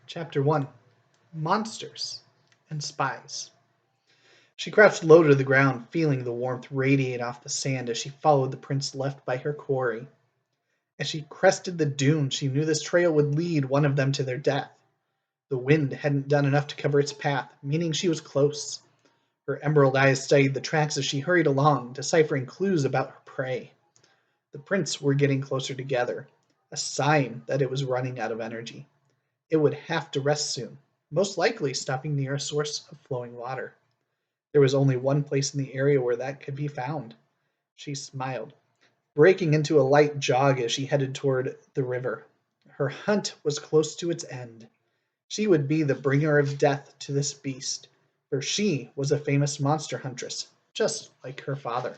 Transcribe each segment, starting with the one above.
Chapter 1 Monsters and Spies. She crouched low to the ground, feeling the warmth radiate off the sand as she followed the prints left by her quarry. As she crested the dune, she knew this trail would lead one of them to their death. The wind hadn't done enough to cover its path, meaning she was close. Her emerald eyes studied the tracks as she hurried along, deciphering clues about her prey. The prints were getting closer together, a sign that it was running out of energy. It would have to rest soon, most likely stopping near a source of flowing water. There was only one place in the area where that could be found. She smiled, breaking into a light jog as she headed toward the river. Her hunt was close to its end. She would be the bringer of death to this beast, for she was a famous monster huntress, just like her father.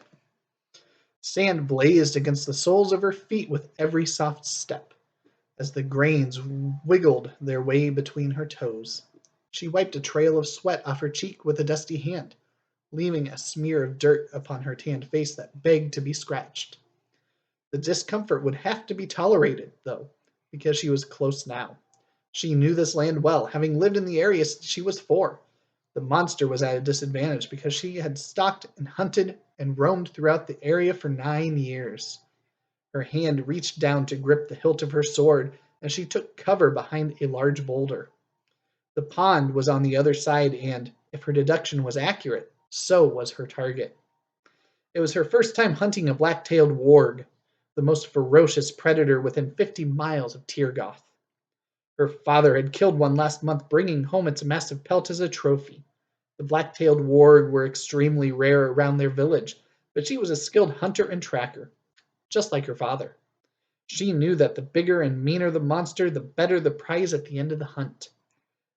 Sand blazed against the soles of her feet with every soft step, as the grains wiggled their way between her toes. She wiped a trail of sweat off her cheek with a dusty hand, leaving a smear of dirt upon her tanned face that begged to be scratched. The discomfort would have to be tolerated, though, because she was close now. She knew this land well, having lived in the area since she was 4. The monster was at a disadvantage because she had stalked and hunted and roamed throughout the area for 9 years. Her hand reached down to grip the hilt of her sword as she took cover behind a large boulder. The pond was on the other side and, if her deduction was accurate, so was her target. It was her first time hunting a black-tailed warg, the most ferocious predator within 50 miles of Tirgoth. Her father had killed one last month, bringing home its massive pelt as a trophy. The black-tailed warg were extremely rare around their village, but she was a skilled hunter and tracker, just like her father. She knew that the bigger and meaner the monster, the better the prize at the end of the hunt.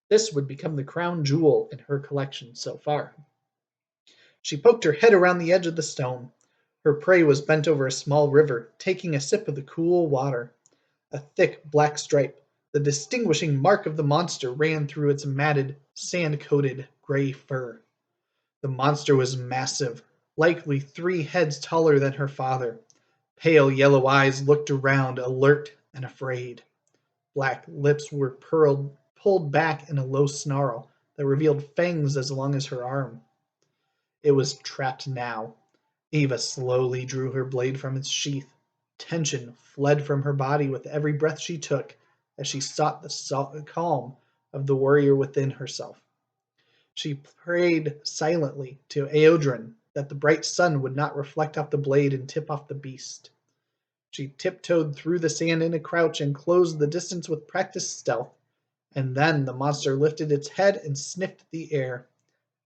This would become the crown jewel in her collection so far. She poked her head around the edge of the stone. Her prey was bent over a small river, taking a sip of the cool water. A thick black stripe, the distinguishing mark of the monster, ran through its matted, sand-coated gray fur. The monster was massive, likely 3 heads taller than her father. Pale yellow eyes looked around, alert and afraid. Black lips were pulled back in a low snarl that revealed fangs as long as her arm. It was trapped now. Eva slowly drew her blade from its sheath. Tension fled from her body with every breath she took as she sought the calm of the warrior within herself. She prayed silently to Eodrin that the bright sun would not reflect off the blade and tip off the beast. She tiptoed through the sand in a crouch and closed the distance with practiced stealth, and then the monster lifted its head and sniffed the air.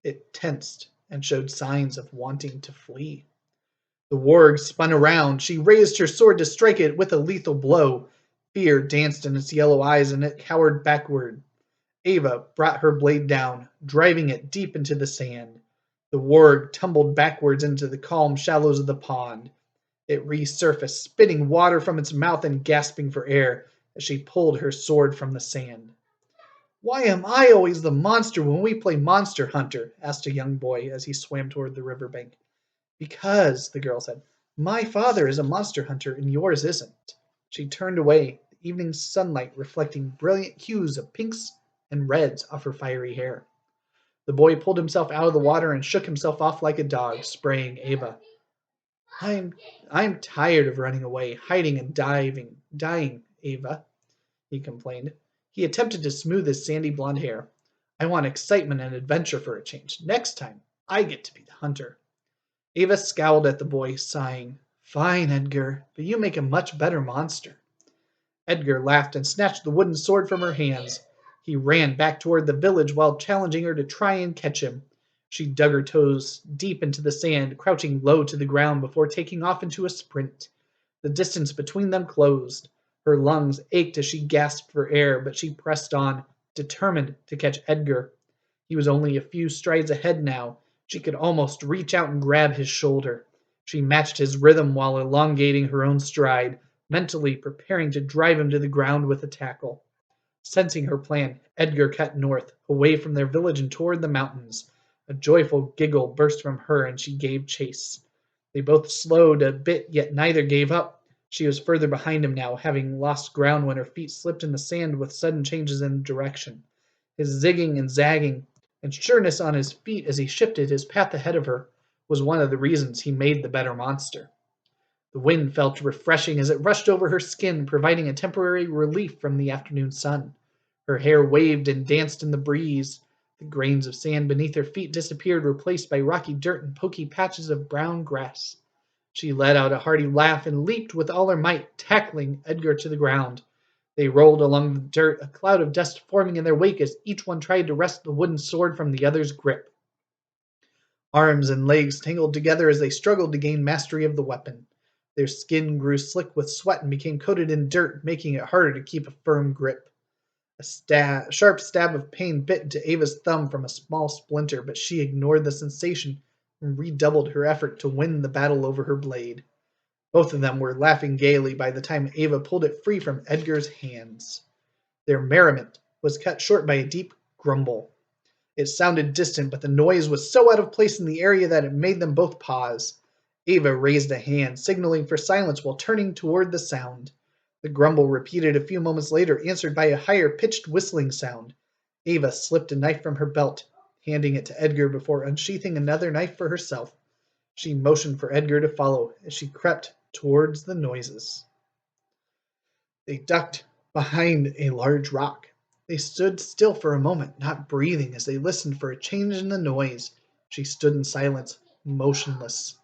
It tensed and showed signs of wanting to flee. The warg spun around. She raised her sword to strike it with a lethal blow. Fear danced in its yellow eyes and it cowered backward. Ava brought her blade down, driving it deep into the sand. The warg tumbled backwards into the calm shallows of the pond. It resurfaced, spitting water from its mouth and gasping for air as she pulled her sword from the sand. "Why am I always the monster when we play Monster Hunter?" asked a young boy as he swam toward the riverbank. "Because," the girl said, "my father is a monster hunter and yours isn't." She turned away, the evening sunlight reflecting brilliant hues of pinks and reds off her fiery hair. The boy pulled himself out of the water and shook himself off like a dog, spraying Ava. I'm tired of running away, hiding and dying, Ava," he complained. He attempted to smooth his sandy blonde hair. "I want excitement and adventure for a change. Next time, I get to be the hunter." Ava scowled at the boy, sighing. "Fine, Edgar, but you make a much better monster." Edgar laughed and snatched the wooden sword from her hands. He ran back toward the village while challenging her to try and catch him. She dug her toes deep into the sand, crouching low to the ground before taking off into a sprint. The distance between them closed. Her lungs ached as she gasped for air, but she pressed on, determined to catch Edgar. He was only a few strides ahead now. She could almost reach out and grab his shoulder. She matched his rhythm while elongating her own stride, mentally preparing to drive him to the ground with a tackle. Sensing her plan, Edgar cut north, away from their village and toward the mountains. A joyful giggle burst from her and she gave chase. They both slowed a bit, yet neither gave up. She was further behind him now, having lost ground when her feet slipped in the sand with sudden changes in direction. His zigging and zagging, and sureness on his feet as he shifted his path ahead of her, was one of the reasons he made the better monster. The wind felt refreshing as it rushed over her skin, providing a temporary relief from the afternoon sun. Her hair waved and danced in the breeze. The grains of sand beneath her feet disappeared, replaced by rocky dirt and poky patches of brown grass. She let out a hearty laugh and leaped with all her might, tackling Edgar to the ground. They rolled along the dirt, a cloud of dust forming in their wake as each one tried to wrest the wooden sword from the other's grip. Arms and legs tangled together as they struggled to gain mastery of the weapon. Their skin grew slick with sweat and became coated in dirt, making it harder to keep a firm grip. A sharp stab of pain bit into Ava's thumb from a small splinter, but she ignored the sensation and redoubled her effort to win the battle over her blade. Both of them were laughing gaily by the time Ava pulled it free from Edgar's hands. Their merriment was cut short by a deep grumble. It sounded distant, but the noise was so out of place in the area that it made them both pause. Ava raised a hand, signaling for silence while turning toward the sound. The grumble repeated a few moments later, answered by a higher-pitched whistling sound. Ava slipped a knife from her belt, handing it to Edgar before unsheathing another knife for herself. She motioned for Edgar to follow as she crept towards the noises. They ducked behind a large rock. They stood still for a moment, not breathing, as they listened for a change in the noise. She stood in silence, motionless,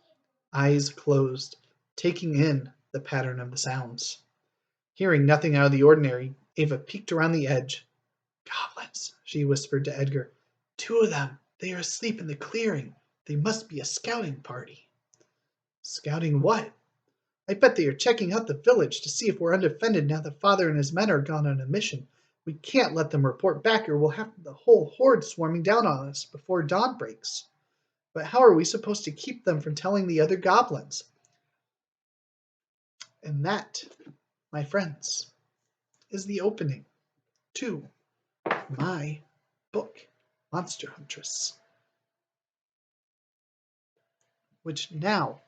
eyes closed, taking in the pattern of the sounds. Hearing nothing out of the ordinary, Ava peeked around the edge. "Goblins," she whispered to Edgar. "Two of them. They are asleep in the clearing. They must be a scouting party." "Scouting what?" "I bet they are checking out the village to see if we're undefended now that Father and his men are gone on a mission. We can't let them report back or we'll have the whole horde swarming down on us before dawn breaks. But how are we supposed to keep them from telling the other goblins?" And that, my friends, is the opening to my book, Monster Huntress, which now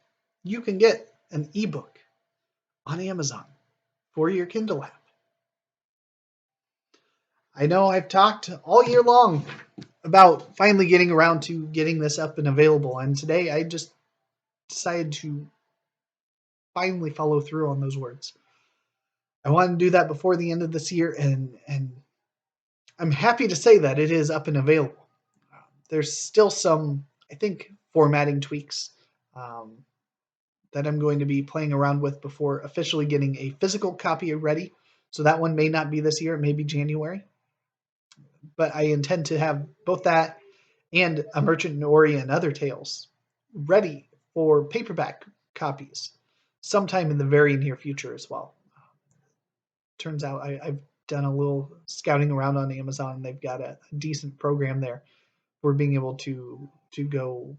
you can get an ebook on Amazon for your Kindle app. I know I've talked all year long about finally getting around to getting this up and available, and today I just decided to finally follow through on those words. I wanted to do that before the end of this year, and I'm happy to say that it is up and available. There's still some, I think, formatting tweaks that I'm going to be playing around with before officially getting a physical copy ready. So that one may not be this year, it may be January. But I intend to have both that and A Merchant in Ori and Other Tales ready for paperback copies sometime in the very near future as well. Turns out I've done a little scouting around on Amazon, and they've got a decent program there for being able to go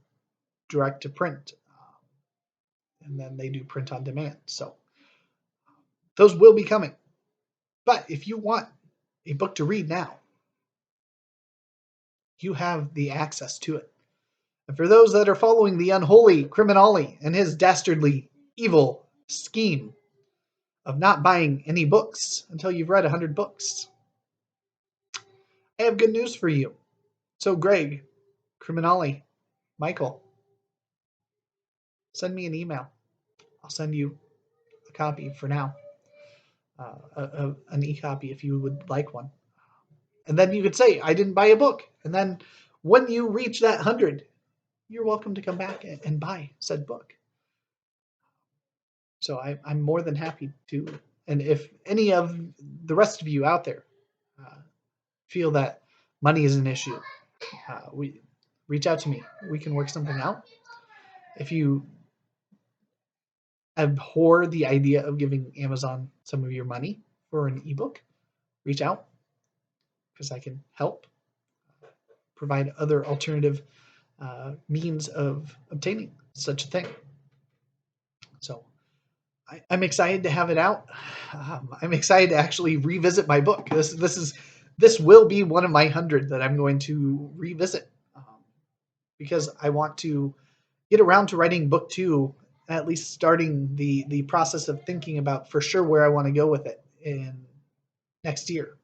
direct to print. And then they do print on demand. So those will be coming. But if you want a book to read now, you have the access to it. And for those that are following the unholy Criminale and his dastardly evil scheme of not buying any books until you've read 100 books, I have good news for you. So Greg, Criminale, Michael, send me an email. I'll send you a copy for now. An e-copy if you would like one. And then you could say, I didn't buy a book. And then when you reach that 100, you're welcome to come back and buy said book. So I'm more than happy to. And if any of the rest of you out there feel that money is an issue, we reach out to me. We can work something out. If you abhor the idea of giving Amazon some of your money for an ebook, reach out because I can help provide other alternative means of obtaining such a thing. So I'm excited to have it out. I'm excited to actually revisit my book. This will be one of my 100 that I'm going to revisit because I want to get around to writing book 2 at least starting the process of thinking about for sure where I want to go with it in next year.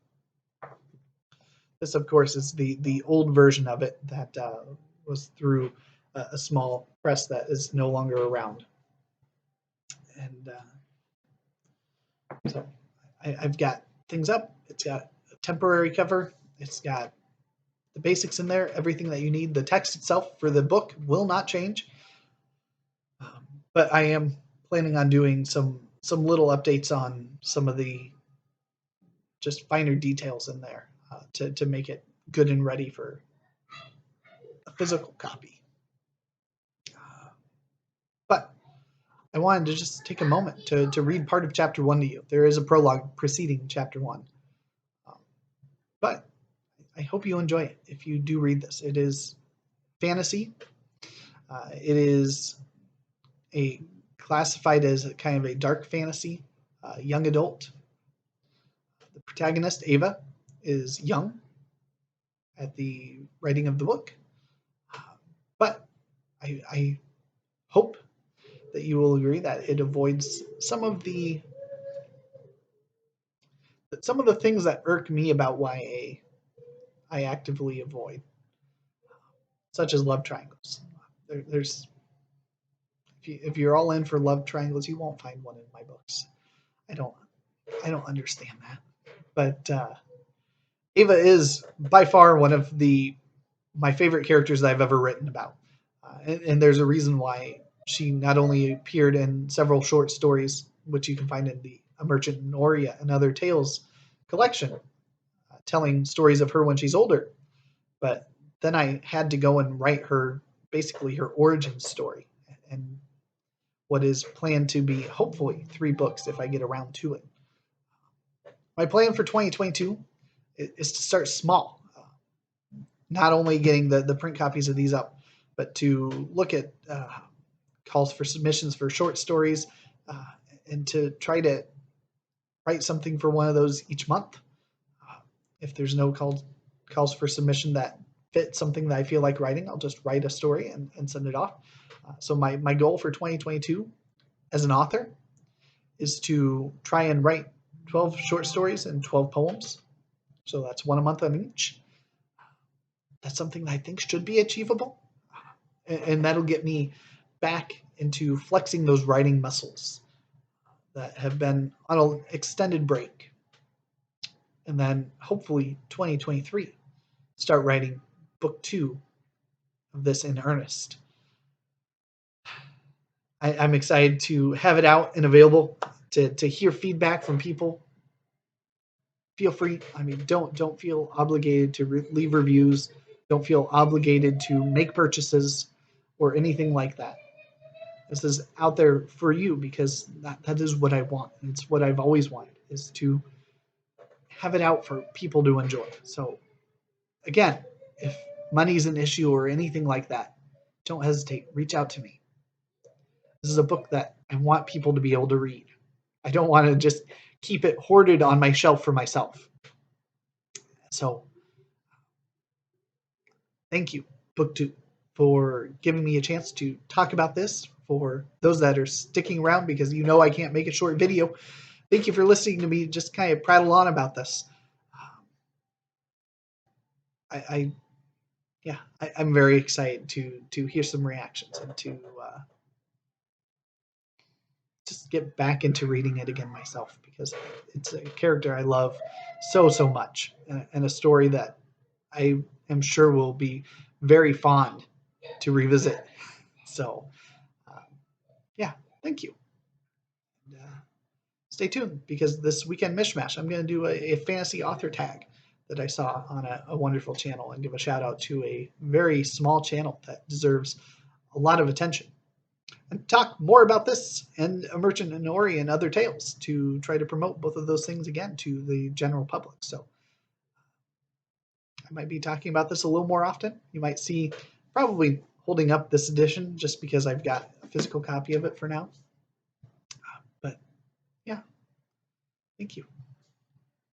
This, of course, is the old version of it that was through a small press that is no longer around. And so I've got things up. It's got a temporary cover. It's got the basics in there, everything that you need. The text itself for the book will not change. But I am planning on doing some little updates on some of the just finer details in there to make it good and ready for a physical copy. But I wanted to just take a moment to read part of chapter 1 to you. There is a prologue preceding chapter 1. But I hope you enjoy it if you do read this. It is fantasy. It is classified as a kind of a dark fantasy, young adult. The protagonist, Ava, is young at the writing of the book. But I hope that you will agree that it avoids some of the things that irk me about YA. I actively avoid, such as love triangles. There's if you're all in for love triangles, you won't find one in my books. I don't understand that. But Ava is by far one of my favorite characters that I've ever written about, and there's a reason why she not only appeared in several short stories, which you can find in the A Merchant in Oria and Other Tales collection, telling stories of her when she's older, but then I had to go and write basically her origin story, and what is planned to be hopefully 3 books if I get around to it. My plan for 2022 is to start small, not only getting the print copies of these up, but to look at calls for submissions for short stories, and to try to write something for one of those each month. If there's no calls for submission that fit something that I feel like writing, I'll just write a story and send it off. So my goal for 2022 as an author is to try and write 12 short stories and 12 poems. So that's 1 a month on each. That's something that I think should be achievable. And that'll get me back into flexing those writing muscles that have been on an extended break. And then hopefully 2023, start writing book 2 of this in earnest. I'm excited to have it out and available to hear feedback from people. Feel free. I mean, don't feel obligated to leave reviews. Don't feel obligated to make purchases or anything like that. This is out there for you because that is what I want. It's what I've always wanted, is to have it out for people to enjoy. So again, if money's an issue or anything like that, don't hesitate. Reach out to me. This is a book that I want people to be able to read. I don't want to just keep it hoarded on my shelf for myself. So thank you, BookTube, for giving me a chance to talk about this. For those that are sticking around, because you know I can't make a short video, thank you for listening to me just kind of prattle on about this. I'm very excited to hear some reactions and to just get back into reading it again myself, because it's a character I love so much, and a story that I am sure will be very fond to revisit. So, thank you. And, stay tuned, because this weekend mishmash, I'm going to do a fantasy author tag that I saw on a wonderful channel, and give a shout out to a very small channel that deserves a lot of attention, and talk more about this and A Merchant in Ori and Other Tales, to try to promote both of those things again to the general public. So I might be talking about this a little more often. You might see probably holding up this edition just because I've got a physical copy of it for now. But yeah, thank you.